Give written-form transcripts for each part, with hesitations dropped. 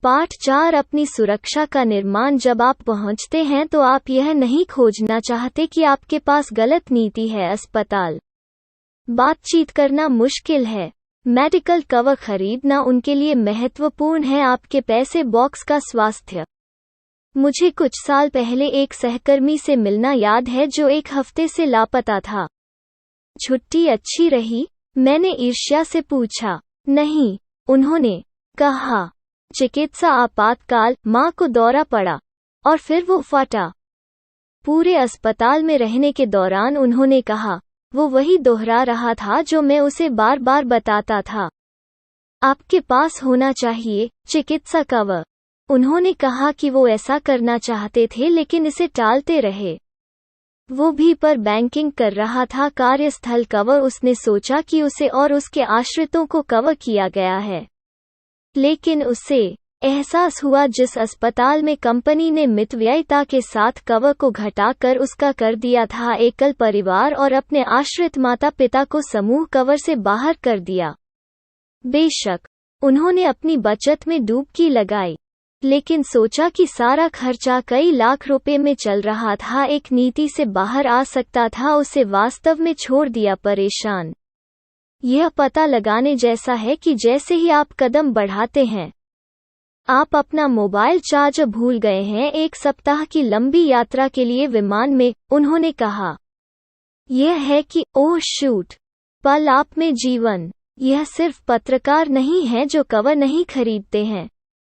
पाठ 4 अपनी सुरक्षा का निर्माण। जब आप पहुंचते हैं तो आप यह नहीं खोजना चाहते कि आपके पास गलत नीति है। अस्पताल बातचीत करना मुश्किल है। मेडिकल कवर खरीदना उनके लिए महत्वपूर्ण है। आपके पैसे बॉक्स का स्वास्थ्य। मुझे कुछ साल पहले एक सहकर्मी से मिलना याद है जो 1 हफ्ते से लापता था। छुट्टी अच्छी रही? मैंने ईर्ष्या से पूछा। नहीं, उन्होंने कहा। चिकित्सा आपातकाल, मां को दौरा पड़ा और फिर वो फटा। पूरे अस्पताल में रहने के दौरान उन्होंने कहा, वो वही दोहरा रहा था जो मैं उसे बार बार बताता था। आपके पास होना चाहिए चिकित्सा कवर। उन्होंने कहा कि वो ऐसा करना चाहते थे लेकिन इसे टालते रहे। वो भी पर बैंकिंग कर रहा था। कार्यस्थल कवर। उसने सोचा कि उसे और उसके आश्रितों को कवर किया गया है, लेकिन उसे एहसास हुआ जिस अस्पताल में कंपनी ने मितव्ययिता के साथ कवर को घटाकर उसका कर दिया था, एकल परिवार और अपने आश्रित माता पिता को समूह कवर से बाहर कर दिया। बेशक उन्होंने अपनी बचत में डुबकी लगाई, लेकिन सोचा कि सारा खर्चा कई लाख रुपए में चल रहा था, एक नीति से बाहर आ सकता था। उसे वास्तव में छोड़ दिया। परेशान। यह पता लगाने जैसा है कि जैसे ही आप कदम बढ़ाते हैं, आप अपना मोबाइल चार्जर भूल गए हैं। 1 सप्ताह की लंबी यात्रा के लिए विमान में, उन्होंने कहा। यह है कि ओह शूट, पल आप में जीवन। यह सिर्फ पत्रकार नहीं है जो कवर नहीं खरीदते हैं।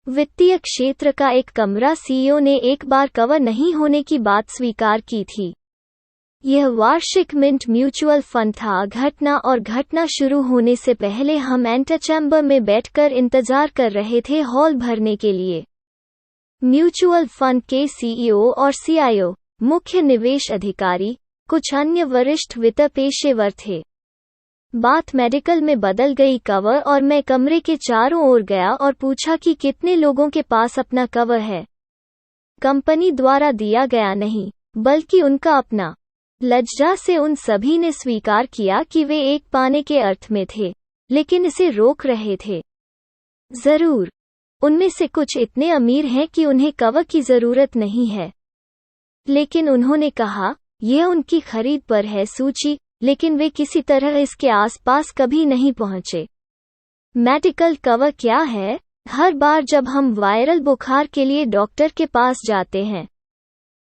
वित्तीय क्षेत्र का एक कमरा सीईओ ने एक बार कवर नहीं होने की बात स्वीकार की थी। यह वार्षिक मिंट म्यूचुअल फंड था। घटना शुरू होने से पहले हम एंटेचैम्बर में बैठकर इंतजार कर रहे थे हॉल भरने के लिए। म्यूचुअल फंड के सीईओ और सीआईओ, मुख्य निवेश अधिकारी, कुछ अन्य वरिष्ठ वित्त पेशेवर थे। बात मेडिकल में बदल गई। कवर। और मैं कमरे के चारों ओर गया और पूछा कि कितने लोगों के पास अपना कवर है। कंपनी द्वारा दिया गया नहीं, बल्कि उनका अपना। लज्जा से उन सभी ने स्वीकार किया कि वे एक पाने के अर्थ में थे, लेकिन इसे रोक रहे थे। जरूर, उनमें से कुछ इतने अमीर हैं कि उन्हें कवर की जरूरत नहीं है, लेकिन उन्होंने कहा, यह उनकी खरीद पर है सूची, लेकिन वे किसी तरह इसके आसपास कभी नहीं पहुंचे। मेडिकल कवर क्या है? हर बार जब हम वायरल बुखार के लिए डॉक्टर के पास जाते हैं,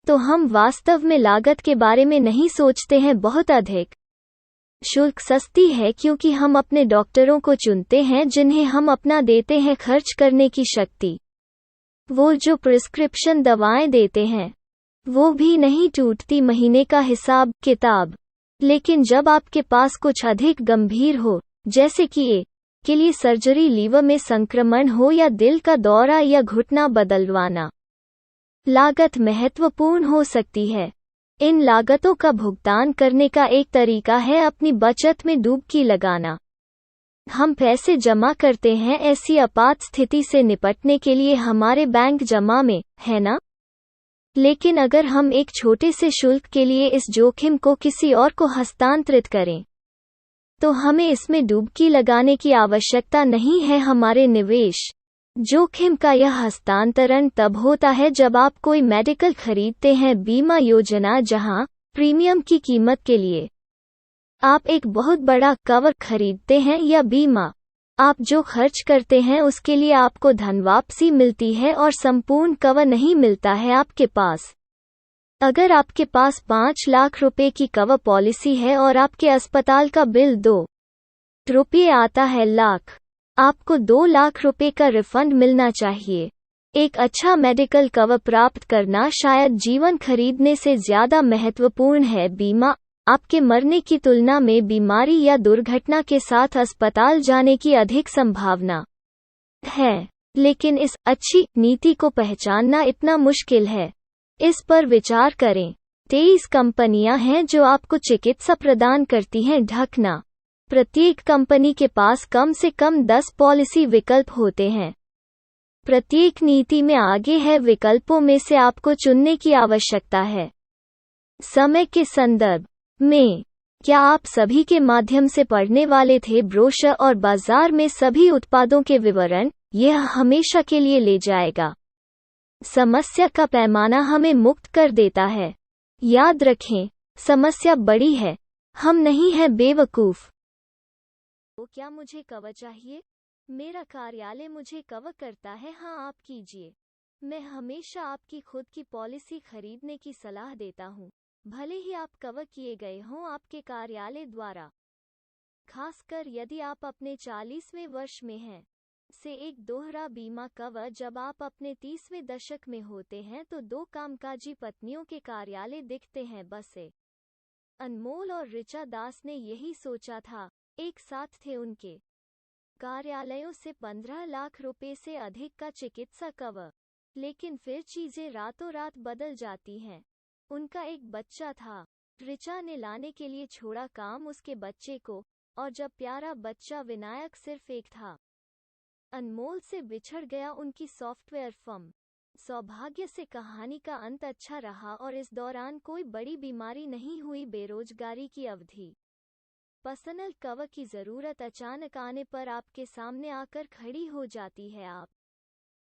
तो हम वास्तव में लागत के बारे में नहीं सोचते हैं। बहुत अधिक शुल्क सस्ती है क्योंकि हम अपने डॉक्टरों को चुनते हैं जिन्हें हम अपना देते हैं खर्च करने की शक्ति। वो जो प्रिस्क्रिप्शन दवाएं देते हैं, वो भी नहीं टूटती महीने का हिसाब किताब। लेकिन जब आपके पास कुछ अधिक गंभीर हो, जैसे कि ए के लिए सर्जरी, लीवर में संक्रमण हो या दिल का दौरा या घुटना बदलवाना, लागत महत्वपूर्ण हो सकती है। इन लागतों का भुगतान करने का एक तरीका है अपनी बचत में डुबकी लगाना। हम पैसे जमा करते हैं ऐसी आपात स्थिति से निपटने के लिए हमारे बैंक जमा में, है ना? लेकिन अगर हम एक छोटे से शुल्क के लिए इस जोखिम को किसी और को हस्तांतरित करें, तो हमें इसमें डुबकी लगाने की आवश्यकता नहीं है। हमारे निवेश जोखिम का यह हस्तांतरण तब होता है जब आप कोई मेडिकल खरीदते हैं, बीमा योजना, जहां प्रीमियम की कीमत के लिए आप एक बहुत बड़ा कवर खरीदते हैं, या बीमा आप जो खर्च करते हैं उसके लिए आपको धनवापसी मिलती है और संपूर्ण कवर नहीं मिलता है आपके पास। अगर आपके पास 5 लाख रुपए की कवर पॉलिसी है और आपके अस्पताल का बिल 2 रुपये आता है लाख, आपको 2 लाख रुपए का रिफंड मिलना चाहिए। एक अच्छा मेडिकल कवर प्राप्त करना शायद जीवन खरीदने से ज्यादा महत्वपूर्ण है। बीमा आपके मरने की तुलना में बीमारी या दुर्घटना के साथ अस्पताल जाने की अधिक संभावना है, लेकिन इस अच्छी नीति को पहचानना इतना मुश्किल है। इस पर विचार करें। 23 कंपनियां हैं जो आपको चिकित्सा प्रदान करती हैं। ढकना। प्रत्येक कंपनी के पास कम से कम 10 पॉलिसी विकल्प होते हैं। प्रत्येक नीति में आगे है विकल्पों में से आपको चुनने की आवश्यकता है। समय के संदर्भ में, क्या आप सभी के माध्यम से पढ़ने वाले थे ब्रोशर और बाजार में सभी उत्पादों के विवरण? यह हमेशा के लिए ले जाएगा। समस्या का पैमाना हमें मुक्त कर देता है। याद रखें, समस्या बड़ी है, हम नहीं हैं बेवकूफ। तो क्या मुझे कवर चाहिए? मेरा कार्यालय मुझे कवर करता है। हाँ, आप कीजिए। मैं हमेशा आपकी खुद की पॉलिसी खरीदने की सलाह देता हूँ, भले ही आप कवर किए गए हों आपके कार्यालय द्वारा। खासकर यदि आप अपने 40वें वर्ष में हैं। से एक दोहरा बीमा कवर जब आप अपने 30वें दशक में होते हैं तो दो कामकाजी पत्नियों के कार्यालय दिखते हैं बसे। अनमोल और ऋचा दास ने यही सोचा था। एक साथ थे उनके कार्यालयों से 15 लाख रुपए से अधिक का चिकित्सा कवर। लेकिन फिर चीजें रातों रात बदल जाती हैं। उनका एक बच्चा था। ऋचा ने लाने के लिए छोड़ा काम उसके बच्चे को, और जब प्यारा बच्चा विनायक सिर्फ एक था। अनमोल से बिछड़ गया उनकी सॉफ्टवेयर फर्म। सौभाग्य से कहानी का अंत अच्छा रहा और इस दौरान कोई बड़ी बीमारी नहीं हुई। बेरोजगारी की अवधि। पर्सनल कवर की जरूरत अचानक आने पर आपके सामने आकर खड़ी हो जाती है। आप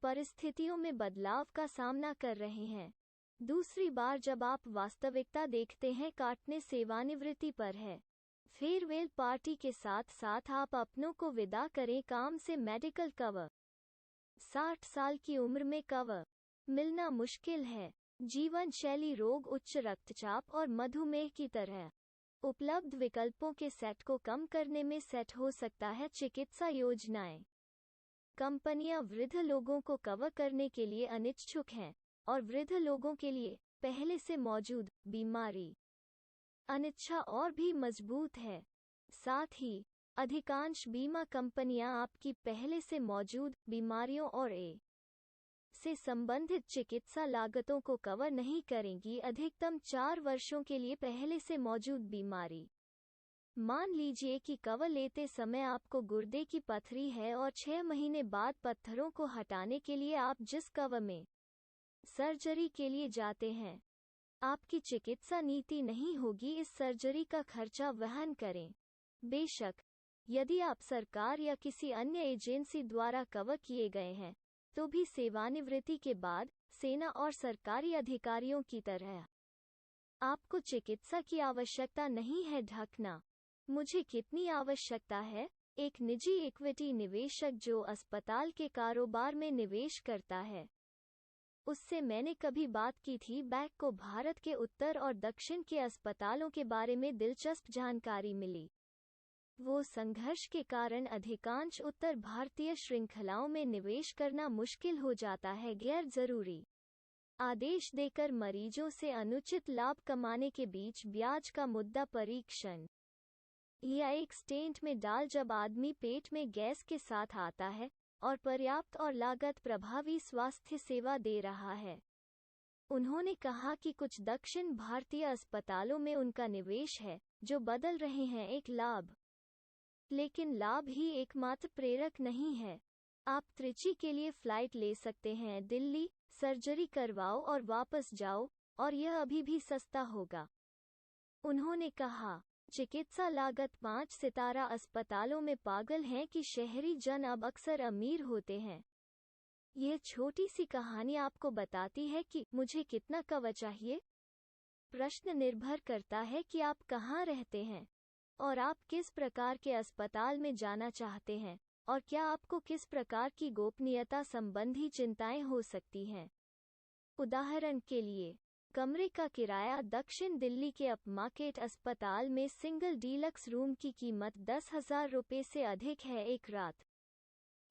परिस्थितियों में बदलाव का सामना कर रहे हैं। दूसरी बार जब आप वास्तविकता देखते हैं, काटने सेवानिवृत्ति पर है। फेयरवेल पार्टी के साथ साथ आप अपनों को विदा करें काम से। Medical cover. 60 साल की उम्र में कवर मिलना मुश्किल है। जीवन शैली रोग, उच्च रक्तचाप और मधुमेह की तरह उपलब्ध विकल्पों के सेट को कम करने में सेट हो सकता है चिकित्सा योजनाएं। कंपनियां वृद्ध लोगों को कवर करने के लिए अनिच्छुक हैं, और वृद्ध लोगों के लिए पहले से मौजूद बीमारी अनिच्छा और भी मजबूत है। साथ ही अधिकांश बीमा कंपनियां आपकी पहले से मौजूद बीमारियों और से संबंधित चिकित्सा लागतों को कवर नहीं करेंगी अधिकतम 4 वर्षों के लिए पहले से मौजूद बीमारी। मान लीजिए कि कवर लेते समय आपको गुर्दे की पथरी है और 6 महीने बाद पत्थरों को हटाने के लिए आप जिस कवर में सर्जरी के लिए जाते हैं, आपकी चिकित्सा नीति नहीं होगी इस सर्जरी का खर्चा वहन करें। बेशक, यदि आप सरकार या किसी अन्य एजेंसी द्वारा कवर किए गए हैं, तो भी सेवानिवृत्ति के बाद सेना और सरकारी अधिकारियों की तरह आपको चिकित्सा की आवश्यकता नहीं है। ढकना। मुझे कितनी आवश्यकता है? एक निजी इक्विटी निवेशक जो अस्पताल के कारोबार में निवेश करता है, उससे मैंने कभी बात की थी। बैक को भारत के उत्तर और दक्षिण के अस्पतालों के बारे में दिलचस्प जानकारी मिली। वो संघर्ष के कारण अधिकांश उत्तर भारतीय श्रृंखलाओं में निवेश करना मुश्किल हो जाता है। गैर जरूरी आदेश देकर मरीजों से अनुचित लाभ कमाने के बीच ब्याज का मुद्दा। परीक्षण या एक स्टेंट में डाल जब आदमी पेट में गैस के साथ आता है और पर्याप्त और लागत प्रभावी स्वास्थ्य सेवा दे रहा है। उन्होंने कहा कि कुछ दक्षिण भारतीय अस्पतालों में उनका निवेश है जो बदल रहे हैं एक लाभ। लेकिन लाभ ही एकमात्र प्रेरक नहीं है। आप त्रिची के लिए फ्लाइट ले सकते हैं, दिल्ली, सर्जरी करवाओ और वापस जाओ, और यह अभी भी सस्ता होगा। उन्होंने कहा, चिकित्सा लागत 5 सितारा अस्पतालों में पागल हैं कि शहरी जन अब अक्सर अमीर होते हैं। यह छोटी सी कहानी आपको बताती है कि मुझे कितना कवर चाहिए। प्रश्न निर्भर करता है कि आप कहाँ रहते हैं और आप किस प्रकार के अस्पताल में जाना चाहते हैं, और क्या आपको किस प्रकार की गोपनीयता संबंधी चिंताएं हो सकती हैं। उदाहरण के लिए, कमरे का किराया दक्षिण दिल्ली के अपमार्केट अस्पताल में सिंगल डीलक्स रूम की कीमत 10,000 रुपये से अधिक है एक रात।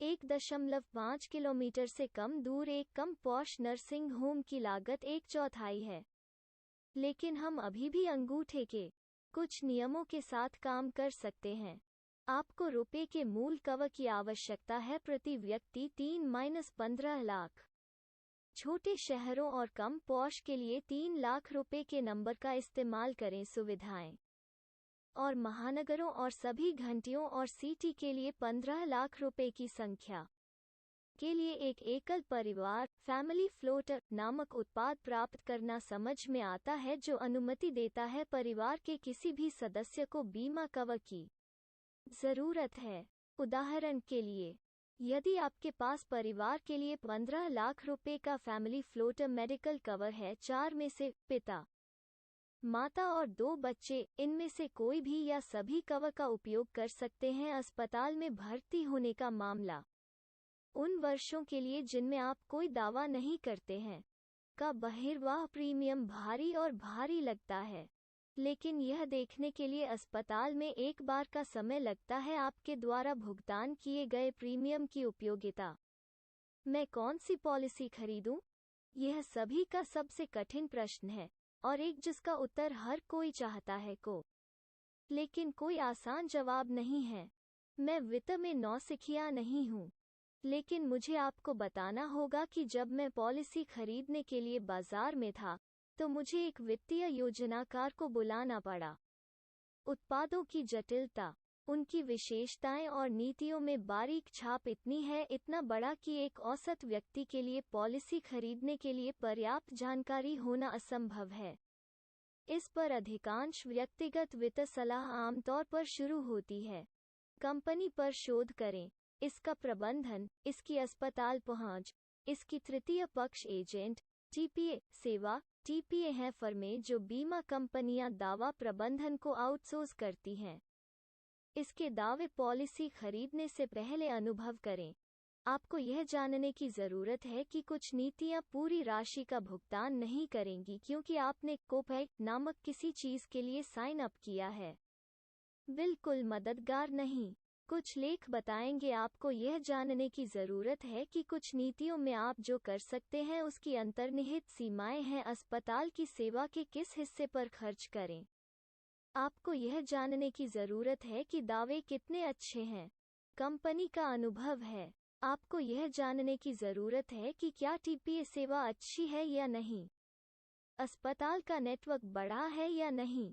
1.5 किलोमीटर से कम दूर एक कम पॉश नर्सिंग होम की लागत 1/4 है। लेकिन हम अभी भी अंगूठे के कुछ नियमों के साथ काम कर सकते हैं। आपको रुपए के मूल कवर की आवश्यकता है प्रति व्यक्ति 3-15 लाख। छोटे शहरों और कम पॉश के लिए 3 लाख रुपए के नंबर का इस्तेमाल करें। सुविधाएं और महानगरों और सभी घंटियों और सिटी के लिए 15 लाख रुपए की संख्या के लिए एक एकल परिवार फैमिली फ्लोटर नामक उत्पाद प्राप्त करना समझ में आता है जो अनुमति देता है परिवार के किसी भी सदस्य को बीमा कवर की जरूरत है। उदाहरण के लिए, यदि आपके पास परिवार के लिए 15 लाख रुपए का फैमिली फ्लोटर मेडिकल कवर है, 4 में से पिता, माता और 2 बच्चे, इनमें से कोई भी या सभी कवर का उपयोग कर सकते हैं। अस्पताल में भर्ती होने का मामला उन वर्षों के लिए जिनमें आप कोई दावा नहीं करते हैं का बहिर्वाह प्रीमियम भारी और भारी लगता है, लेकिन यह देखने के लिए अस्पताल में एक बार का समय लगता है आपके द्वारा भुगतान किए गए प्रीमियम की उपयोगिता। मैं कौन सी पॉलिसी खरीदूं? यह सभी का सबसे कठिन प्रश्न है और एक जिसका उत्तर हर कोई चाहता है लेकिन कोई आसान जवाब नहीं है। मैं वित्त में नौसिखिया नहीं हूँ, लेकिन मुझे आपको बताना होगा कि जब मैं पॉलिसी खरीदने के लिए बाजार में था तो मुझे एक वित्तीय योजनाकार को बुलाना पड़ा। उत्पादों की जटिलता, उनकी विशेषताएं और नीतियों में बारीक छाप इतना बड़ा कि एक औसत व्यक्ति के लिए पॉलिसी खरीदने के लिए पर्याप्त जानकारी होना असंभव है। इस पर अधिकांश व्यक्तिगत वित्त सलाह आमतौर पर शुरू होती है। कंपनी पर शोध करें, इसका प्रबंधन, इसकी अस्पताल पहुंच, इसकी तृतीय पक्ष एजेंट टीपीए सेवा। टीपीए हैं फर्में जो बीमा कंपनियां दावा प्रबंधन को आउटसोर्स करती हैं। इसके दावे पॉलिसी खरीदने से पहले अनुभव करें। आपको यह जानने की जरूरत है कि कुछ नीतियां पूरी राशि का भुगतान नहीं करेंगी क्योंकि आपने कोपे नामक किसी चीज के लिए साइन अप किया है। बिल्कुल मददगार नहीं। कुछ लेख बताएंगे आपको यह जानने की जरूरत है कि कुछ नीतियों में आप जो कर सकते हैं उसकी अंतर्निहित सीमाएं हैं। अस्पताल की सेवा के किस हिस्से पर खर्च करें? आपको यह जानने की जरूरत है कि दावे कितने अच्छे हैं। कंपनी का अनुभव है। आपको यह जानने की जरूरत है कि क्या टीपीए सेवा अच्छी है या नहीं। अस्पताल का नेटवर्क बड़ा है या नहीं।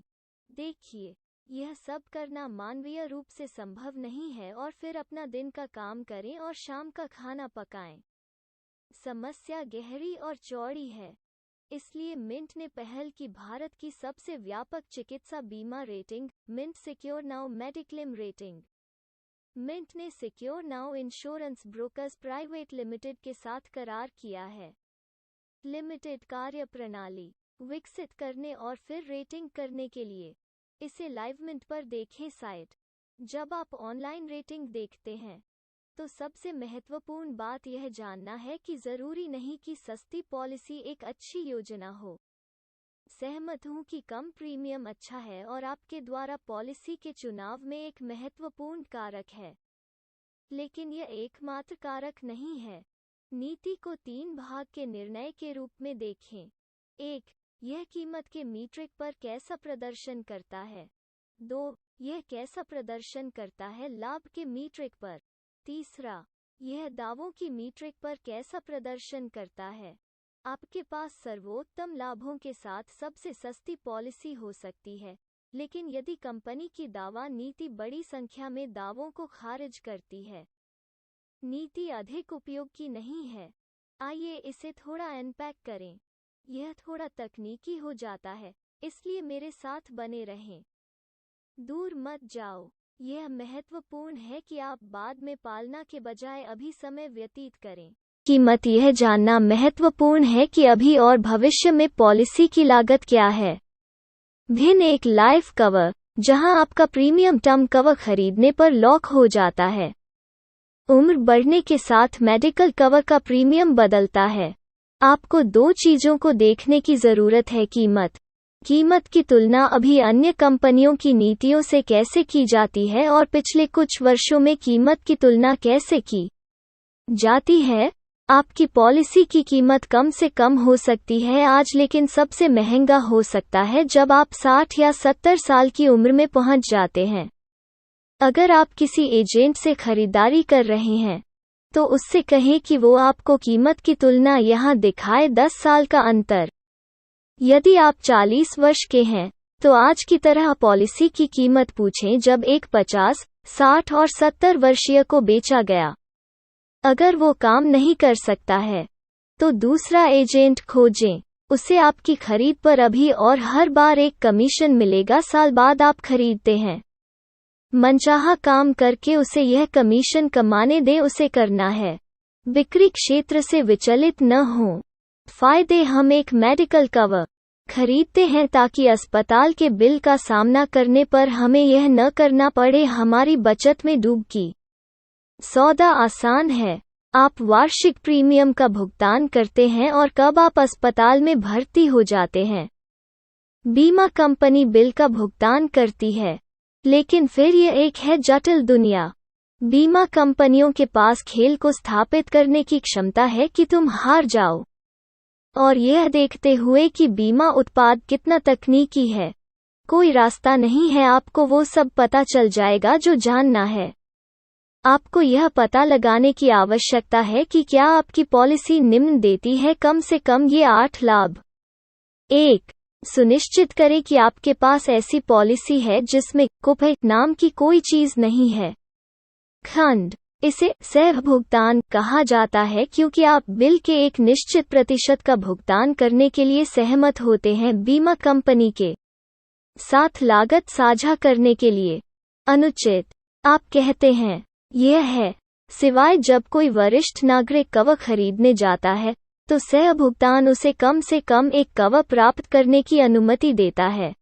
देखिए, यह सब करना मानवीय रूप से संभव नहीं है और फिर अपना दिन का काम करें और शाम का खाना पकाएं। समस्या गहरी और चौड़ी है। इसलिए मिंट ने पहल की भारत की सबसे व्यापक चिकित्सा बीमा rating, Mint secure now mediclaim rating. Mint ने secure now insurance brokers private limited के साथ करार किया है। लिमिटेड कार्यप्रणाली विकसित करने और फिर रेटिंग करने के लिए इसे लाइवमिंट पर देखें साइट। जब आप ऑनलाइन रेटिंग देखते हैं तो सबसे महत्वपूर्ण बात यह जानना है कि जरूरी नहीं कि सस्ती पॉलिसी एक अच्छी योजना हो। सहमत हूं कि कम प्रीमियम अच्छा है और आपके द्वारा पॉलिसी के चुनाव में एक महत्वपूर्ण कारक है, लेकिन यह एकमात्र कारक नहीं है। नीति को 3 भाग के निर्णय के रूप में देखें। 1. यह कीमत के मीट्रिक पर कैसा प्रदर्शन करता है। 2. यह कैसा प्रदर्शन करता है लाभ के मीट्रिक पर। 3. यह दावों की मीट्रिक पर कैसा प्रदर्शन करता है। आपके पास सर्वोत्तम लाभों के साथ सबसे सस्ती पॉलिसी हो सकती है, लेकिन यदि कंपनी की दावा नीति बड़ी संख्या में दावों को खारिज करती है, नीति अधिक उपयोगी नहीं है। आइए इसे थोड़ा अनपैक करें। यह थोड़ा तकनीकी हो जाता है, इसलिए मेरे साथ बने रहें। दूर मत जाओ। यह महत्वपूर्ण है कि आप बाद में पालना के बजाय अभी समय व्यतीत करें। कीमत यह जानना महत्वपूर्ण है कि अभी और भविष्य में पॉलिसी की लागत क्या है। भिन्न एक लाइफ कवर, जहां आपका प्रीमियम टर्म कवर खरीदने पर लॉक हो जाता है। उम्र बढ़ने के साथ मेडिकल कवर का प्रीमियम बदलता है। आपको 2 चीजों को देखने की जरूरत है। कीमत की तुलना अभी अन्य कंपनियों की नीतियों से कैसे की जाती है और पिछले कुछ वर्षों में कीमत की तुलना कैसे की जाती है। आपकी पॉलिसी की कीमत कम से कम हो सकती है आज, लेकिन सबसे महंगा हो सकता है जब आप 60 या 70 साल की उम्र में पहुंच जाते हैं। अगर आप किसी एजेंट से खरीदारी कर रहे हैं तो उससे कहें कि वो आपको कीमत की तुलना यहां दिखाए। 10 साल का अंतर। यदि आप 40 वर्ष के हैं तो आज की तरह पॉलिसी की कीमत पूछें जब एक 50, 60 और 70 वर्षीय को बेचा गया। अगर वो काम नहीं कर सकता है तो दूसरा एजेंट खोजें। उसे आपकी खरीद पर अभी और हर बार एक कमीशन मिलेगा साल बाद आप खरीदते हैं। मनचाहा काम करके उसे यह कमीशन कमाने दें, उसे करना है। बिक्री क्षेत्र से विचलित न हो। फायदे: हम एक मेडिकल कवर खरीदते हैं ताकि अस्पताल के बिल का सामना करने पर हमें यह न करना पड़े, हमारी बचत में डूबकी। सौदा आसान है। आप वार्षिक प्रीमियम का भुगतान करते हैं और कब आप अस्पताल में भर्ती हो जाते हैं। बीमा कंपनी बिल का भुगतान करती है, लेकिन फिर यह एक है जटिल दुनिया। बीमा कंपनियों के पास खेल को स्थापित करने की क्षमता है कि तुम हार जाओ, और यह देखते हुए कि बीमा उत्पाद कितना तकनीकी है, कोई रास्ता नहीं है। आपको वो सब पता चल जाएगा जो जानना है। आपको यह पता लगाने की आवश्यकता है कि क्या आपकी पॉलिसी निम्न देती है कम से कम ये 8 लाभ। 1. सुनिश्चित करें कि आपके पास ऐसी पॉलिसी है जिसमें कोपेय नाम की कोई चीज नहीं है। खंड: इसे सह भुगतान कहा जाता है क्योंकि आप बिल के एक निश्चित प्रतिशत का भुगतान करने के लिए सहमत होते हैं बीमा कंपनी के साथ लागत साझा करने के लिए। अनुचित: आप कहते हैं यह है, सिवाय जब कोई वरिष्ठ नागरिक कवर खरीदने जाता है तो सह भुगतान उसे कम से कम एक कवर प्राप्त करने की अनुमति देता है,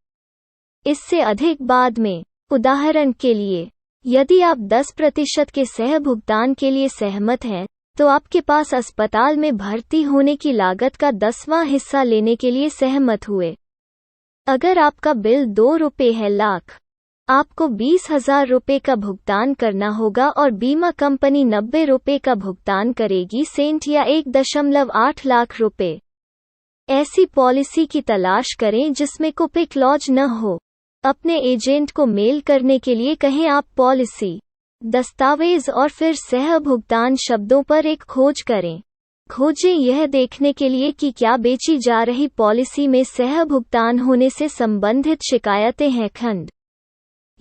इससे अधिक बाद में। उदाहरण के लिए, यदि आप 10% के सह भुगतान के लिए सहमत हैं, तो आपके पास अस्पताल में भर्ती होने की लागत का 10वां हिस्सा लेने के लिए सहमत हुए। अगर आपका बिल ₹2 है लाख, आपको 20,000 रुपये का भुगतान करना होगा और बीमा कंपनी ₹90 का भुगतान करेगी, सेंट या 1.8 लाख रुपये। ऐसी पॉलिसी की तलाश करें जिसमें कोपेय क्लॉज न हो। अपने एजेंट को मेल करने के लिए कहें। आप पॉलिसी दस्तावेज और फिर सह भुगतान शब्दों पर एक खोज करें। खोजें यह देखने के लिए कि क्या बेची जा रही पॉलिसी में सह भुगतान होने से संबंधित शिकायतें हैं। खंड: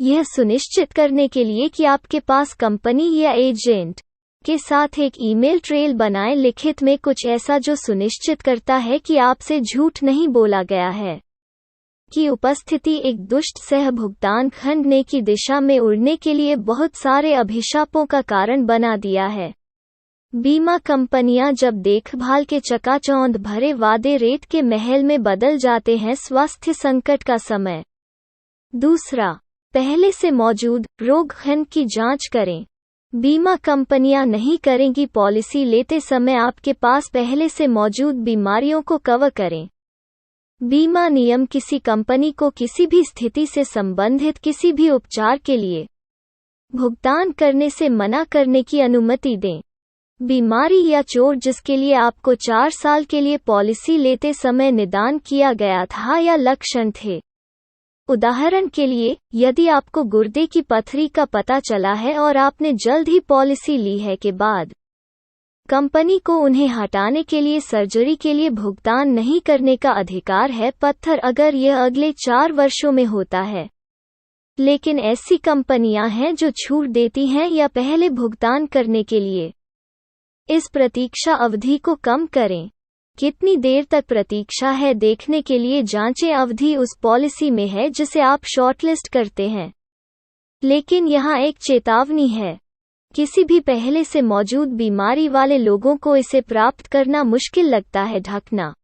यह सुनिश्चित करने के लिए कि आपके पास कंपनी या एजेंट के साथ एक ईमेल ट्रेल बनाएं, लिखित में कुछ ऐसा जो सुनिश्चित करता है कि आपसे झूठ नहीं बोला गया है। की उपस्थिति एक दुष्ट सह भुगतान खंड ने की दिशा में उड़ने के लिए बहुत सारे अभिशापों का कारण बना दिया है। बीमा कंपनियां जब देखभाल के चकाचौंध भरे वादे रेत के महल में बदल जाते हैं, स्वास्थ्य संकट का समय। दूसरा, पहले से मौजूद रोग खंड की जांच करें। बीमा कंपनियां नहीं करेंगी पॉलिसी लेते समय आपके पास पहले से मौजूद बीमारियों को कवर करें। बीमा नियम किसी कंपनी को किसी भी स्थिति से संबंधित किसी भी उपचार के लिए भुगतान करने से मना करने की अनुमति दें। बीमारी या चोट जिसके लिए आपको 4 साल के लिए पॉलिसी लेते समय निदान किया गया था या लक्षण थे। उदाहरण के लिए, यदि आपको गुर्दे की पथरी का पता चला है और आपने जल्द ही पॉलिसी ली है के बाद कंपनी को उन्हें हटाने के लिए सर्जरी के लिए भुगतान नहीं करने का अधिकार है, पत्थर अगर यह अगले 4 वर्षों में होता है। लेकिन ऐसी कंपनियां हैं जो छूट देती हैं या पहले भुगतान करने के लिए। इस प्रतीक्षा अवधि को कम करें। कितनी देर तक प्रतीक्षा है देखने के लिए जांचें अवधि उस पॉलिसी में है जिसे आप शॉर्टलिस्ट करते हैं। लेकिन यहाँ एक चेतावनी है, किसी भी पहले से मौजूद बीमारी वाले लोगों को इसे प्राप्त करना मुश्किल लगता है। ढकना: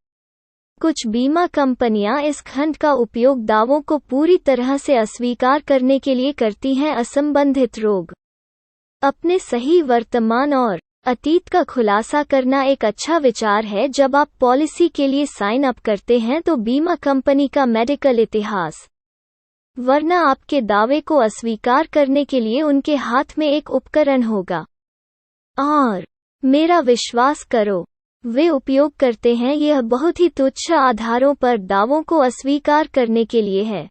कुछ बीमा कंपनियां इस खंड का उपयोग दावों को पूरी तरह से अस्वीकार करने के लिए करती हैं। असंबंधित रोग: अपने सही वर्तमान और अतीत का खुलासा करना एक अच्छा विचार है जब आप पॉलिसी के लिए साइन अप करते हैं तो बीमा कंपनी का मेडिकल इतिहास, वरना आपके दावे को अस्वीकार करने के लिए उनके हाथ में एक उपकरण होगा। और मेरा विश्वास करो, वे उपयोग करते हैं। यह बहुत ही तुच्छ आधारों पर दावों को अस्वीकार करने के लिए है।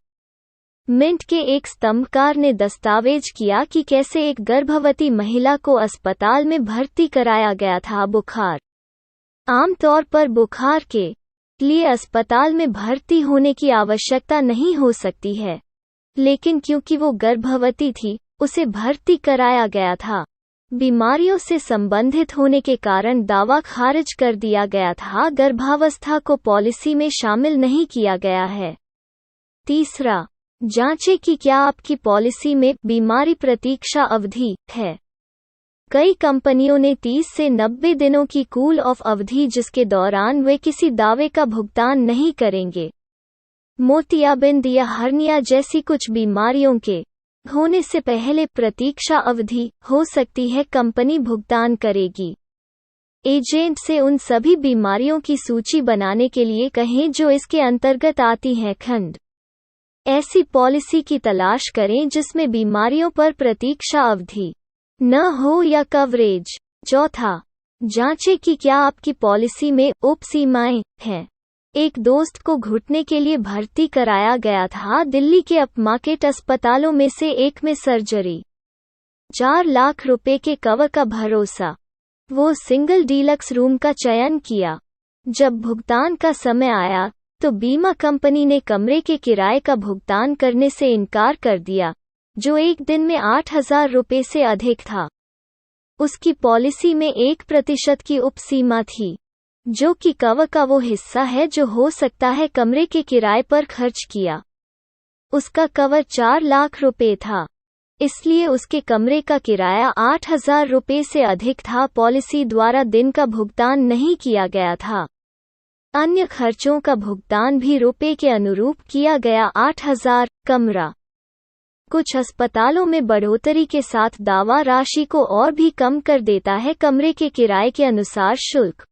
मिंट के एक स्तंभकार ने दस्तावेज किया कि कैसे एक गर्भवती महिला को अस्पताल में भर्ती कराया गया था। बुखार: आमतौर पर बुखार के लिए अस्पताल में भर्ती होने की आवश्यकता नहीं हो सकती है, लेकिन क्योंकि वो गर्भवती थी, उसे भर्ती कराया गया था। बीमारियों से संबंधित होने के कारण दावा खारिज कर दिया गया था। गर्भावस्था को पॉलिसी में शामिल नहीं किया गया है। तीसरा, जांचें कि क्या आपकी पॉलिसी में बीमारी प्रतीक्षा अवधि है। कई कंपनियों ने 30 से 90 दिनों की कूल ऑफ अवधि जिसके दौरान वे किसी दावे का भुगतान नहीं करेंगे। मोतियाबिंद या हर्निया जैसी कुछ बीमारियों के होने से पहले प्रतीक्षा अवधि हो सकती है कंपनी भुगतान करेगी। एजेंट से उन सभी बीमारियों की सूची बनाने के लिए कहें जो इसके अंतर्गत आती हैं। खंड ऐसी पॉलिसी की तलाश करें जिसमें बीमारियों पर प्रतीक्षा अवधि न हो या कवरेज। चौथा, जांचें कि क्या आपकी पॉलिसी में उपसीमाएं हैं। एक दोस्त को घुटने के लिए भर्ती कराया गया था। दिल्ली के अपमार्केट अस्पतालों में से एक में सर्जरी, 4 लाख रुपए के कवर का भरोसा। वो सिंगल डीलक्स रूम का चयन किया। जब भुगतान का समय आया तो बीमा कंपनी ने कमरे के किराए का भुगतान करने से इनकार कर दिया, जो एक दिन में 8,000 रुपए से अधिक था। उसकी पॉलिसी में 1% की उपसीमा थी, जो कि कवर का वो हिस्सा है जो हो सकता है कमरे के किराए पर खर्च किया। उसका कवर 4 लाख रुपए था, इसलिए उसके कमरे का किराया 8,000 रुपए से अधिक था। पॉलिसी द्वारा दिन का भुगतान नहीं किया गया था। अन्य खर्चों का भुगतान भी रुपए के अनुरूप किया गया। 8,000 कमरा। कुछ अस्पतालों में बढ़ोतरी के साथ दावा राशि को और भी कम कर देता है कमरे के किराए के अनुसार शुल्क।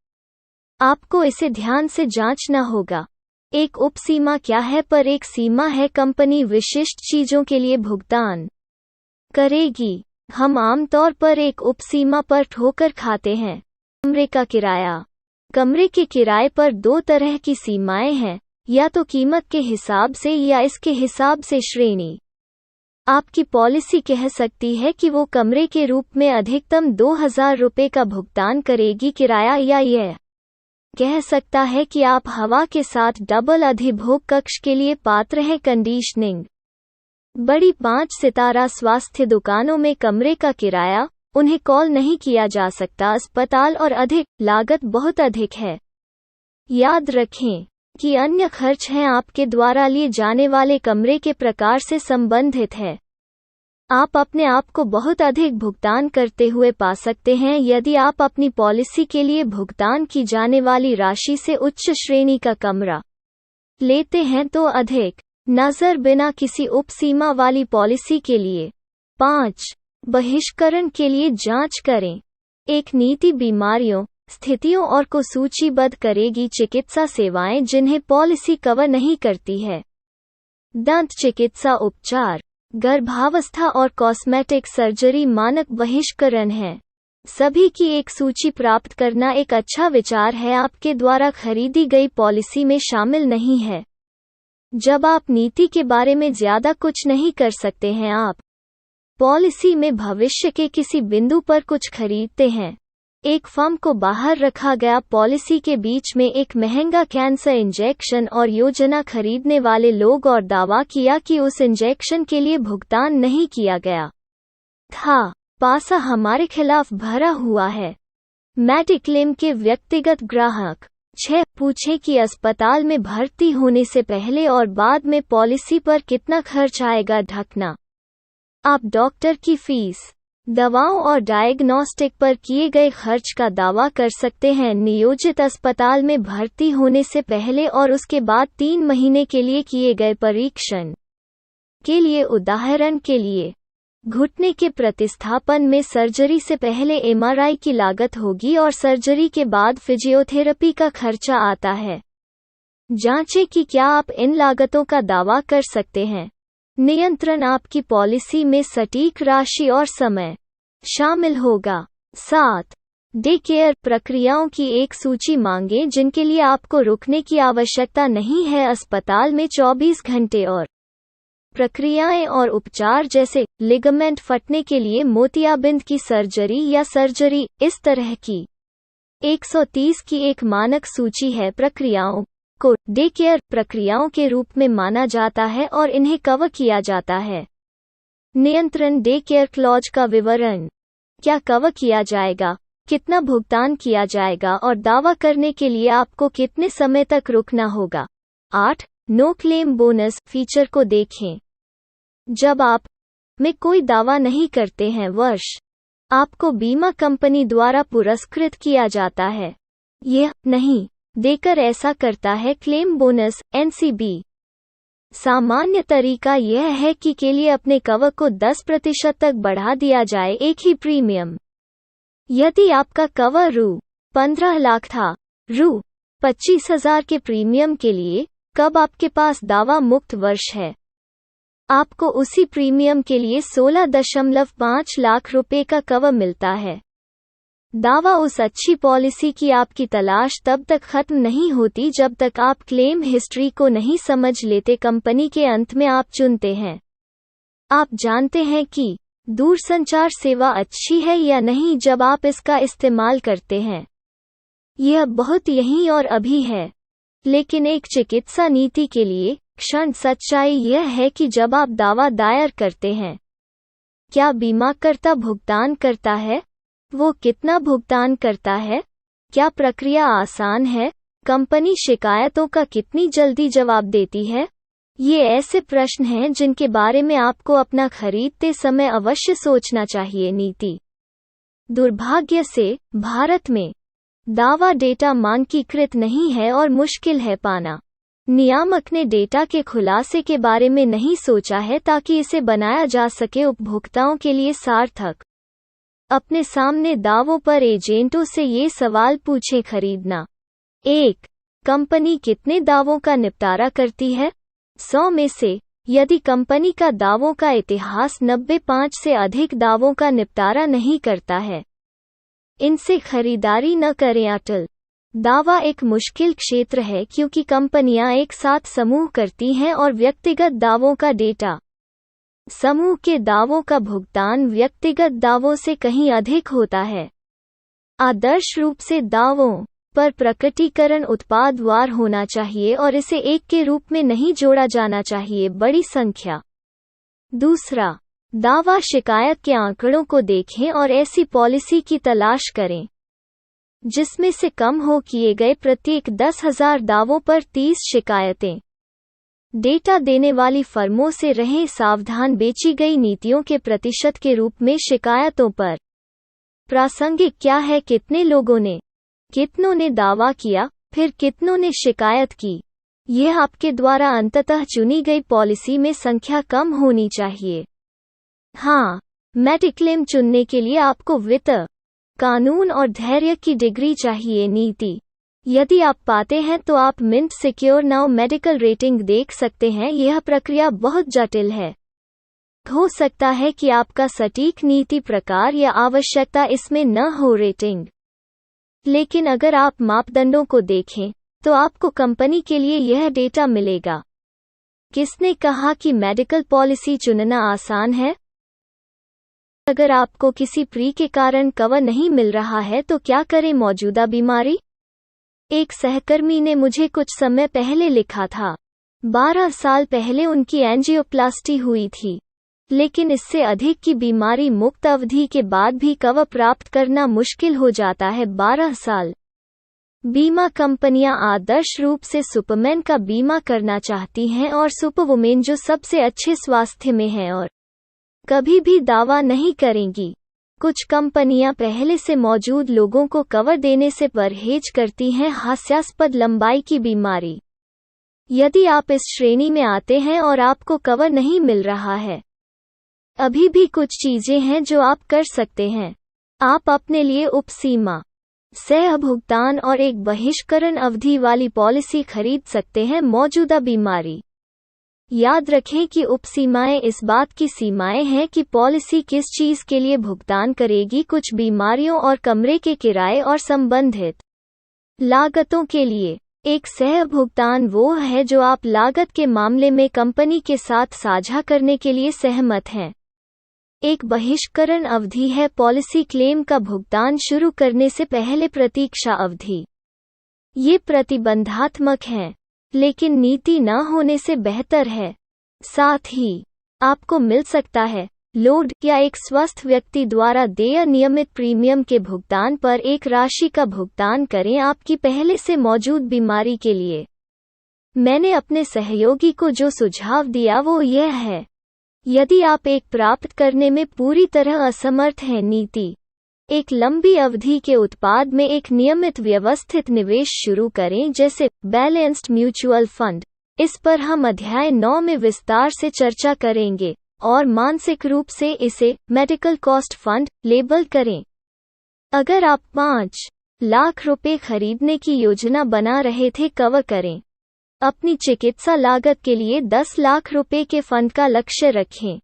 आपको इसे ध्यान से जांचना होगा। एक उपसीमा क्या है पर एक सीमा है कंपनी विशिष्ट चीजों के लिए भुगतान करेगी। हम आमतौर पर एक उपसीमा पर ठोकर खाते हैं। कमरे का किराया। कमरे के किराए पर 2 तरह की सीमाएं हैं, या तो कीमत के हिसाब से या इसके हिसाब से श्रेणी। आपकी पॉलिसी कह सकती है कि वो कमरे के रूप में अधिकतम 2,000 रुपए का भुगतान करेगी किराया, या यह कह सकता है कि आप हवा के साथ डबल अधिभोग कक्ष के लिए पात्र हैं। कंडीशनिंग। बड़ी 5 सितारा स्वास्थ्य दुकानों में कमरे का किराया, उन्हें कॉल नहीं किया जा सकता अस्पताल और अधिक लागत बहुत अधिक है। याद रखें कि अन्य खर्च हैं आपके द्वारा लिए जाने वाले कमरे के प्रकार से संबंधित है। आप अपने आप को बहुत अधिक भुगतान करते हुए पा सकते हैं यदि आप अपनी पॉलिसी के लिए भुगतान की जाने वाली राशि से उच्च श्रेणी का कमरा लेते हैं तो अधिक नज़र बिना किसी उपसीमा वाली पॉलिसी के लिए। 5. बहिष्करण के लिए जांच करें। एक नीति बीमारियों, स्थितियों और को सूचीबद्ध करेगी चिकित्सा सेवाएं जिन्हें पॉलिसी कवर नहीं करती है। दंत चिकित्सा उपचार, गर्भावस्था और कॉस्मेटिक सर्जरी मानक बहिष्करण है। सभी की एक सूची प्राप्त करना एक अच्छा विचार है, आपके द्वारा खरीदी गई पॉलिसी में शामिल नहीं है। जब आप नीति के बारे में ज्यादा कुछ नहीं कर सकते हैं, आप पॉलिसी में भविष्य के किसी बिंदु पर कुछ खरीदते हैं। एक फर्म को बाहर रखा गया पॉलिसी के बीच में एक महंगा कैंसर इंजेक्शन और योजना खरीदने वाले लोग और दावा किया कि उस इंजेक्शन के लिए भुगतान नहीं किया गया था। पासा हमारे खिलाफ भरा हुआ है। मेडिक्लेम के व्यक्तिगत ग्राहक। 6. पूछें कि अस्पताल में भर्ती होने से पहले और बाद में पॉलिसी पर कितना खर्च आएगा। ढकना। आप डॉक्टर की फीस, दवाओं और डायग्नोस्टिक पर किए गए खर्च का दावा कर सकते हैं। नियोजित अस्पताल में भर्ती होने से पहले और उसके बाद 3 महीने के लिए किए गए परीक्षण के लिए, उदाहरण के लिए घुटने के प्रतिस्थापन में सर्जरी से पहले एमआरआई की लागत होगी और सर्जरी के बाद फिजियोथेरेपी का खर्चा आता है। जांचें कि क्या आप इन लागतों का दावा कर सकते हैं। नियंत्रण आपकी पॉलिसी में सटीक राशि और समय शामिल होगा। 7. डे केयर प्रक्रियाओं की एक सूची मांगें जिनके लिए आपको रुकने की आवश्यकता नहीं है। अस्पताल में 24 घंटे और प्रक्रियाएं और उपचार जैसे लिगामेंट फटने के लिए मोतियाबिंद की सर्जरी या सर्जरी, इस तरह की 130 की एक मानक सूची है। प्रक्रियाओं को डे केयर प्रक्रियाओं के रूप में माना जाता है और इन्हें कवर किया जाता है। नियंत्रण डे केयर क्लॉज का विवरण। क्या कवर किया जाएगा, कितना भुगतान किया जाएगा और दावा करने के लिए आपको कितने समय तक रुकना होगा। 8. नो क्लेम बोनस फीचर को देखें। जब आप में कोई दावा नहीं करते हैं वर्ष आपको बीमा कंपनी द्वारा पुरस्कृत किया जाता है। यह नहीं देकर ऐसा करता है क्लेम बोनस एनसीबी। सामान्य तरीका यह है कि के लिए अपने कवर को 10% तक बढ़ा दिया जाए एक ही प्रीमियम। यदि आपका कवर रु 15 लाख था, रु 25,000 के प्रीमियम के लिए कब आपके पास दावा मुक्त वर्ष है, आपको उसी प्रीमियम के लिए 16.5 लाख रुपए का कवर मिलता है। दावा उस अच्छी पॉलिसी की आपकी तलाश तब तक खत्म नहीं होती जब तक आप क्लेम हिस्ट्री को नहीं समझ लेते। कंपनी के अंत में आप चुनते हैं। आप जानते हैं कि दूरसंचार सेवा अच्छी है या नहीं जब आप इसका इस्तेमाल करते हैं। यह बहुत यहीं और अभी है, लेकिन एक चिकित्सा नीति के लिए क्षण सच्चाई यह है कि जब आप दावा दायर करते हैं, क्या बीमाकर्ता भुगतान करता है? वो कितना भुगतान करता है? क्या प्रक्रिया आसान है? कंपनी शिकायतों का कितनी जल्दी जवाब देती है? ये ऐसे प्रश्न हैं जिनके बारे में आपको अपना खरीदते समय अवश्य सोचना चाहिए। नीति दुर्भाग्य से भारत में दावा डेटा मानकीकृत नहीं है और मुश्किल है पाना। नियामक ने डेटा के खुलासे के बारे में नहीं सोचा है ताकि इसे बनाया जा सके उपभोक्ताओं के लिए सार्थक। अपने सामने दावों पर एजेंटों से ये सवाल पूछें। खरीदना। 1. कंपनी कितने दावों का निपटारा करती है? 100 में से यदि कंपनी का दावों का इतिहास 95 से अधिक दावों का निपटारा नहीं करता है, इनसे खरीदारी न करें। अटल दावा एक मुश्किल क्षेत्र है क्योंकि कंपनियां एक साथ समूह करती हैं और व्यक्तिगत दावों का डेटा, समूह के दावों का भुगतान व्यक्तिगत दावों से कहीं अधिक होता है। आदर्श रूप से दावों पर प्रकटीकरण उत्पादवार होना चाहिए और इसे एक के रूप में नहीं जोड़ा जाना चाहिए। बड़ी संख्या। 2. दावा शिकायत के आंकड़ों को देखें और ऐसी पॉलिसी की तलाश करें जिसमें से कम हो किए गए प्रत्येक 10,000 दावों पर 30 शिकायतें। डेटा देने वाली फर्मों से रहें सावधान। बेची गई नीतियों के प्रतिशत के रूप में शिकायतों पर प्रासंगिक क्या है? कितनों ने दावा किया, फिर कितनों ने शिकायत की। यह आपके द्वारा अंततः चुनी गई पॉलिसी में संख्या कम होनी चाहिए। हाँ, मेडिक्लेम चुनने के लिए आपको वित्त, कानून और धैर्य की डिग्री चाहिए। नीति यदि आप पाते हैं तो आप mint secure now medical rating देख सकते हैं। यह प्रक्रिया बहुत जटिल है। हो सकता है कि आपका सटीक नीति प्रकार या आवश्यकता इसमें न हो रेटिंग, लेकिन अगर आप मापदंडों को देखें तो आपको कंपनी के लिए यह डेटा मिलेगा। किसने कहा कि मेडिकल पॉलिसी चुनना आसान है? अगर आपको किसी प्री के कारण कवर नहीं मिल रहा है तो क्या करें? मौजूदा बीमारी। एक सहकर्मी ने मुझे कुछ समय पहले लिखा था, 12 साल पहले उनकी एंजियोप्लास्टी हुई थी, लेकिन इससे अधिक की बीमारी मुक्त अवधि के बाद भी कवर प्राप्त करना मुश्किल हो जाता है। 12 साल। बीमा कंपनियां आदर्श रूप से सुपरमैन का बीमा करना चाहती हैं और सुपरवुमेन जो सबसे अच्छे स्वास्थ्य में हैं और कभी भी दावा नहीं करेंगी। कुछ कंपनियां पहले से मौजूद लोगों को कवर देने से परहेज करती हैं। हास्यास्पद लंबाई की बीमारी। यदि आप इस श्रेणी में आते हैं और आपको कवर नहीं मिल रहा है, अभी भी कुछ चीजें हैं जो आप कर सकते हैं। आप अपने लिए उपसीमा, सह भुगतान और एक बहिष्करण अवधि वाली पॉलिसी खरीद सकते हैं। मौजूदा बीमारी। याद रखें कि उपसीमाएं इस बात की सीमाएं हैं कि पॉलिसी किस चीज के लिए भुगतान करेगी। कुछ बीमारियों और कमरे के किराए और संबंधित लागतों के लिए एक सह भुगतान वो है जो आप लागत के मामले में कंपनी के साथ साझा करने के लिए सहमत हैं। एक बहिष्करण अवधि है पॉलिसी क्लेम का भुगतान शुरू करने से पहले प्रतीक्षा अवधि। ये प्रतिबंधात्मक हैं, लेकिन नीति न होने से बेहतर है। साथ ही आपको मिल सकता है लोड या एक स्वस्थ व्यक्ति द्वारा देय नियमित प्रीमियम के भुगतान पर एक राशि का भुगतान करें आपकी पहले से मौजूद बीमारी के लिए। मैंने अपने सहयोगी को जो सुझाव दिया वो यह है, यदि आप एक प्राप्त करने में पूरी तरह असमर्थ हैं। नीति। एक लंबी अवधि के उत्पाद में एक नियमित व्यवस्थित निवेश शुरू करें, जैसे बैलेंस्ड म्यूचुअल फंड। इस पर हम अध्याय 9 में विस्तार से चर्चा करेंगे, और मानसिक रूप से इसे मेडिकल कॉस्ट फंड लेबल करें। अगर आप 5 लाख रुपए खरीदने की योजना बना रहे थे, कवर करें। अपनी चिकित्सा लागत के लिए 10 लाख रुपए के फंड का लक्ष्य रखें।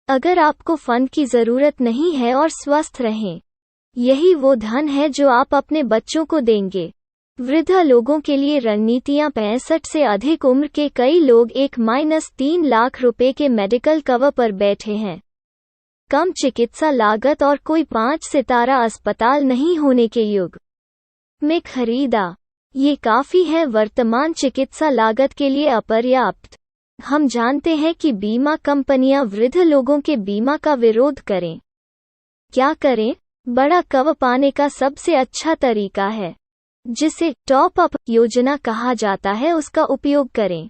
अगर आपको फंड की जरूरत नहीं है और स्वस्थ रहें, यही वो धन है जो आप अपने बच्चों को देंगे। वृद्ध लोगों के लिए रणनीतियां। 65 से अधिक उम्र के कई लोग 1-3 लाख रुपए के मेडिकल कवर पर बैठे हैं। कम चिकित्सा लागत और कोई 5 सितारा अस्पताल नहीं होने के युग में खरीदा। ये काफी है वर्तमान चिकित्सा लागत के लिए अपर्याप्त। हम जानते हैं कि बीमा कंपनियां वृद्ध लोगों के बीमा का विरोध करें। क्या करें? बड़ा कवर पाने का सबसे अच्छा तरीका है, जिसे टॉप अप योजना कहा जाता है, उसका उपयोग करें।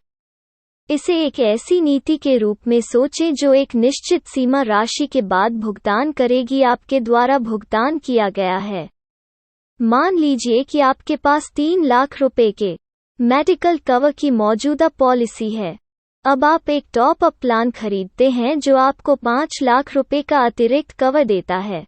इसे एक ऐसी नीति के रूप में सोचें जो एक निश्चित सीमा राशि के बाद भुगतान करेगी। आपके द्वारा भुगतान किया गया है। मान लीजिए कि आपके पास 3 लाख रुपए के मेडिकल कवर की मौजूदा पॉलिसी है। अब आप एक टॉप अप प्लान खरीदते हैं जो आपको 5 लाख रुपए का अतिरिक्त कवर देता है,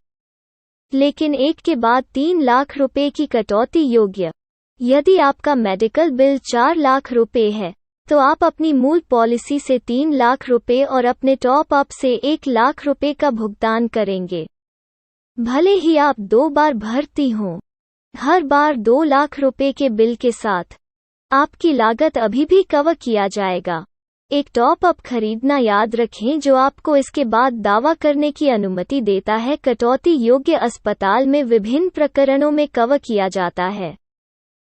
लेकिन एक के बाद 3 लाख रुपए की कटौती योग्य। यदि आपका मेडिकल बिल 4 लाख रुपए है, तो आप अपनी मूल पॉलिसी से 3 लाख रुपए और अपने टॉप अप से 1 लाख रुपए का भुगतान करेंगे। भले ही आप 2 बार भर्ती हों, हर बार 2 लाख रुपए के बिल के साथ, आपकी लागत अभी भी कवर किया जाएगा। एक टॉप अप खरीदना याद रखें जो आपको इसके बाद दावा करने की अनुमति देता है। कटौती योग्य अस्पताल में विभिन्न प्रकरणों में कवर किया जाता है।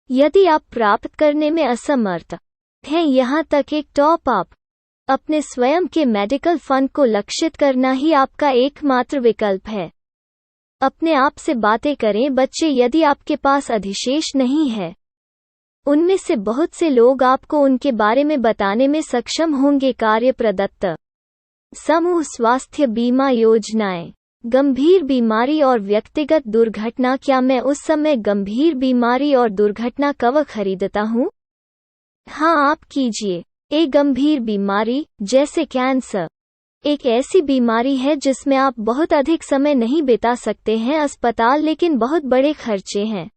यदि आप प्राप्त करने में असमर्थ हैं, यहां तक एक टॉप अप, अपने स्वयं के मेडिकल फंड को लक्षित करना ही आपका एकमात्र विकल्प है। अपने आप से बातें करें। बच्चे, यदि आपके पास अधिशेष नहीं है, उनमें से बहुत से लोग आपको उनके बारे में बताने में सक्षम होंगे। कार्य प्रदत्त समूह स्वास्थ्य बीमा योजनाएं। गंभीर बीमारी और व्यक्तिगत दुर्घटना। क्या मैं उस समय गंभीर बीमारी और दुर्घटना कवर खरीदता हूं? हाँ, आप कीजिए। एक गंभीर बीमारी जैसे कैंसर एक ऐसी बीमारी है जिसमें आप बहुत अधिक समय नहीं बिता सकते हैं अस्पताल, लेकिन बहुत बड़े खर्चे हैं।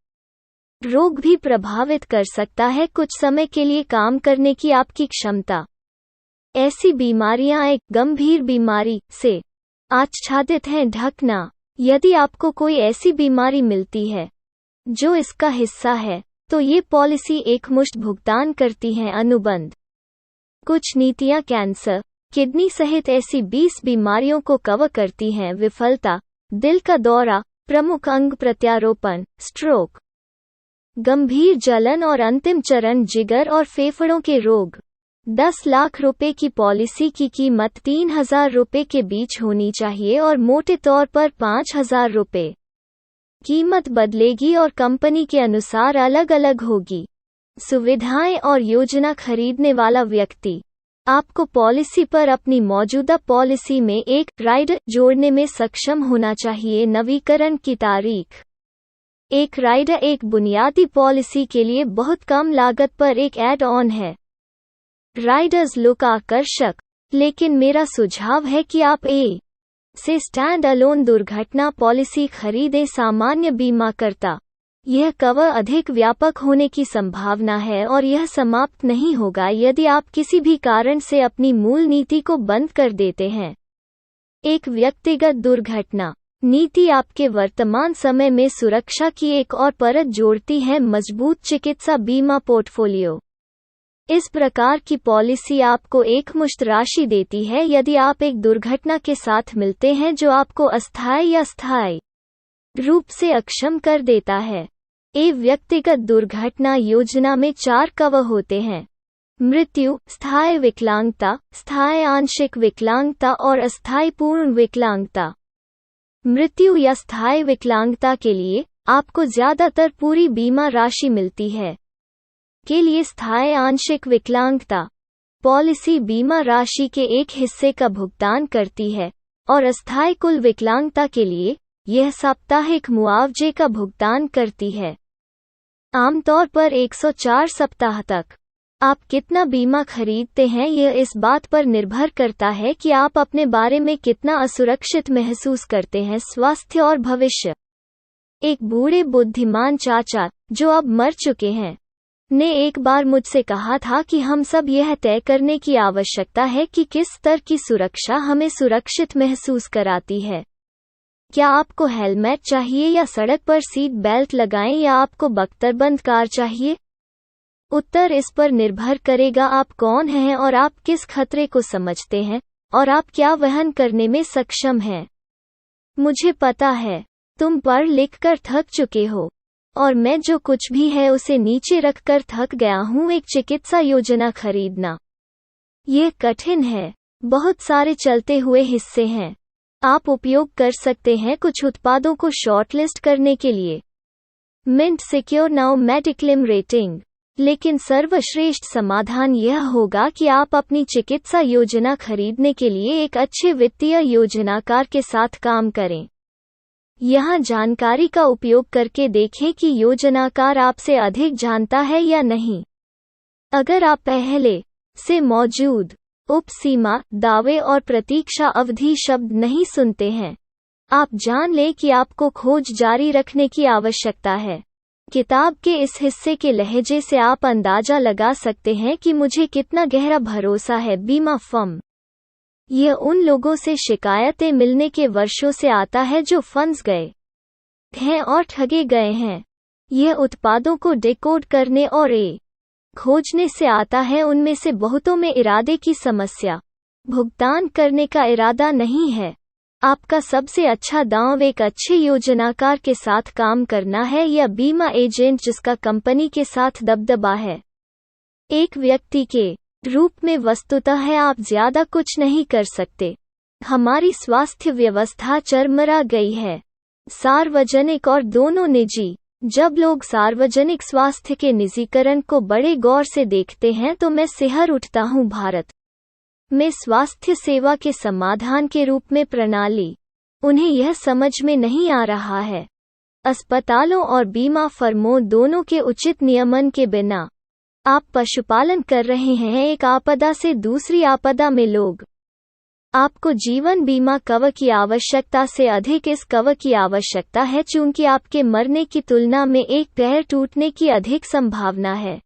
रोग भी प्रभावित कर सकता है कुछ समय के लिए काम करने की आपकी क्षमता। ऐसी बीमारियां एक गंभीर बीमारी से आच्छादित हैं। ढकना। यदि आपको कोई ऐसी बीमारी मिलती है जो इसका हिस्सा है, तो ये पॉलिसी एकमुश्त भुगतान करती हैं। अनुबंध। कुछ नीतियां कैंसर, किडनी सहित ऐसी 20 बीमारियों को कवर करती हैं। विफलता, दिल का दौरा, प्रमुख अंग प्रत्यारोपण, स्ट्रोक, गंभीर जलन और अंतिम चरण जिगर और फेफड़ों के रोग। 10 लाख रुपए की पॉलिसी की कीमत 3,000 रुपए के बीच होनी चाहिए और मोटे तौर पर 5,000 रुपए। कीमत बदलेगी और कंपनी के अनुसार अलग अलग होगी। सुविधाएं और योजना। खरीदने वाला व्यक्ति आपको पॉलिसी पर अपनी मौजूदा पॉलिसी में एक राइडर जोड़ने में सक्षम होना चाहिए। नवीकरण की तारीख। एक राइडर एक बुनियादी पॉलिसी के लिए बहुत कम लागत पर एक ऐड ऑन है। राइडर्स लुक आकर्षक, लेकिन मेरा सुझाव है कि आप से स्टैंड अलोन दुर्घटना पॉलिसी खरीदें। सामान्य बीमाकर्ता। यह कवर अधिक व्यापक होने की संभावना है और यह समाप्त नहीं होगा यदि आप किसी भी कारण से अपनी मूल नीति को बंद कर देते हैं। एक व्यक्तिगत दुर्घटना नीति आपके वर्तमान समय में सुरक्षा की एक और परत जोड़ती है। मजबूत चिकित्सा बीमा पोर्टफोलियो। इस प्रकार की पॉलिसी आपको एकमुश्त राशि देती है यदि आप एक दुर्घटना के साथ मिलते हैं जो आपको अस्थायी या स्थायी रूप से अक्षम कर देता है। एक व्यक्तिगत दुर्घटना योजना में 4 कवर होते हैं: मृत्यु, स्थायी विकलांगता, स्थायी आंशिक विकलांगता और अस्थायी पूर्ण विकलांगता। मृत्यु या स्थायी विकलांगता के लिए आपको ज्यादातर पूरी बीमा राशि मिलती है। के लिए स्थायी आंशिक विकलांगता पॉलिसी बीमा राशि के एक हिस्से का भुगतान करती है और अस्थायी कुल विकलांगता के लिए यह साप्ताहिक मुआवजे का भुगतान करती है, आमतौर पर 104 सप्ताह तक। आप कितना बीमा खरीदते हैं यह इस बात पर निर्भर करता है कि आप अपने बारे में कितना असुरक्षित महसूस करते हैं, स्वास्थ्य और भविष्य। एक बूढ़े बुद्धिमान चाचा, जो अब मर चुके हैं, ने एक बार मुझसे कहा था कि हम सब यह तय करने की आवश्यकता है कि किस स्तर की सुरक्षा हमें सुरक्षित महसूस कराती है। क्या आपको हेलमेट चाहिए या सड़क पर सीट बेल्ट लगाएं, या आपको बख्तरबंद कार चाहिए? उत्तर इस पर निर्भर करेगा आप कौन हैं और आप किस खतरे को समझते हैं और आप क्या वहन करने में सक्षम हैं। मुझे पता है, तुम पढ़ लिख कर थक चुके हो, और मैं जो कुछ भी है उसे नीचे रखकर थक गया हूँ। एक चिकित्सा योजना खरीदना यह कठिन है। बहुत सारे चलते हुए हिस्से हैं। आप उपयोग कर सकते हैं कुछ उत्पादों को शॉर्टलिस्ट करने के लिए। Mint secure now mediclaim rating. लेकिन सर्वश्रेष्ठ समाधान यह होगा कि आप अपनी चिकित्सा योजना खरीदने के लिए एक अच्छे वित्तीय योजनाकार के साथ काम करें। यहाँ जानकारी का उपयोग करके देखें कि योजनाकार आपसे अधिक जानता है या नहीं। अगर आप पहले से मौजूद उपसीमा, दावे और प्रतीक्षा अवधि शब्द नहीं सुनते हैं, आप जान लें कि आपको खोज जारी रखने की आवश्यकता है। किताब के इस हिस्से के लहजे से आप अंदाजा लगा सकते हैं कि मुझे कितना गहरा भरोसा है बीमा फर्म। यह उन लोगों से शिकायतें मिलने के वर्षों से आता है जो फंस गए हैं और ठगे गए हैं। यह उत्पादों को डिकोड करने और खोजने से आता है। उनमें से बहुतों में इरादे की समस्या, भुगतान करने का इरादा नहीं है। आपका सबसे अच्छा दांव एक अच्छे योजनाकार के साथ काम करना है या बीमा एजेंट जिसका कंपनी के साथ दबदबा है। एक व्यक्ति के रूप में वस्तुतः आप ज्यादा कुछ नहीं कर सकते। हमारी स्वास्थ्य व्यवस्था चरमरा गई है, सार्वजनिक और दोनों निजी। जब लोग सार्वजनिक स्वास्थ्य के निजीकरण को बड़े गौर से देखते हैं तो मैं सिहर उठता हूँ। भारत में स्वास्थ्य सेवा के समाधान के रूप में प्रणाली, उन्हें यह समझ में नहीं आ रहा है। अस्पतालों और बीमा फर्मों दोनों के उचित नियमन के बिना आप पशुपालन कर रहे हैं। एक आपदा से दूसरी आपदा में लोग आपको जीवन बीमा कवर की आवश्यकता से अधिक इस कवर की आवश्यकता है, चूंकि आपके मरने की तुलना में एक पैर टूटने की अधिक संभावना है।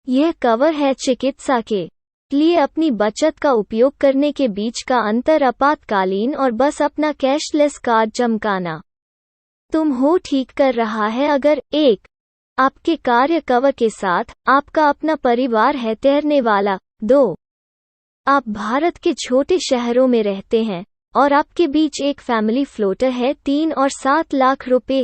यह कवर है चिकित्सा के लिए अपनी बचत का उपयोग करने के बीच का अंतर, आपातकालीन और बस अपना कैशलेस कार्ड चमकाना। तुम हो ठीक कर रहा है अगर एक आपके कार्य कवर के साथ आपका अपना परिवार है तैरने वाला। 2 आप भारत के छोटे शहरों में रहते हैं और आपके बीच एक फैमिली फ्लोटर है। 3 और 7 लाख रुपए